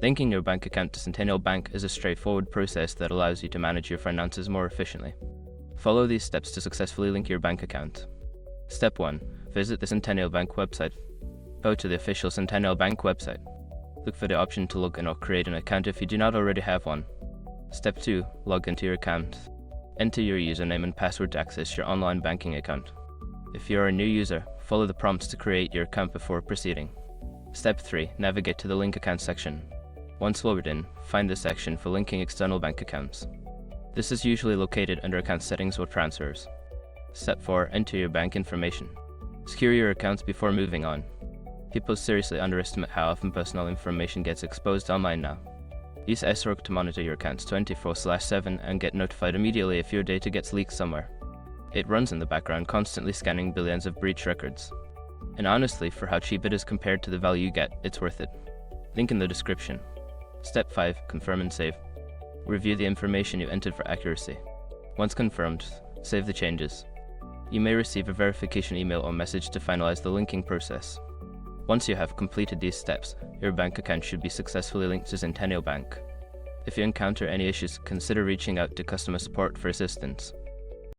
Linking your bank account to Centennial Bank is a straightforward process that allows you to manage your finances more efficiently. Follow these steps to successfully link your bank account. Step 1. Visit the Centennial Bank website. Go to the official Centennial Bank website. Look for the option to log in or create an account if you do not already have one. Step 2. Log into your account. Enter your username and password to access your online banking account. If you are a new user, follow the prompts to create your account before proceeding. Step 3. Navigate to the Link Account section. Once logged in, find the section for linking external bank accounts. This is usually located under Account Settings or Transfers. Step 4. Enter your bank information. Secure your accounts before moving on. People seriously underestimate how often personal information gets exposed online now. Use SROC to monitor your accounts 24/7 and get notified immediately if your data gets leaked somewhere. It runs in the background, constantly scanning billions of breach records. And honestly, for how cheap it is compared to the value you get, it's worth it. Link in the description. Step 5. Confirm and save. Review the information you entered for accuracy. Once confirmed, save the changes. You may receive a verification email or message to finalize the linking process. Once you have completed these steps, your bank account should be successfully linked to Centennial Bank. If you encounter any issues, consider reaching out to customer support for assistance.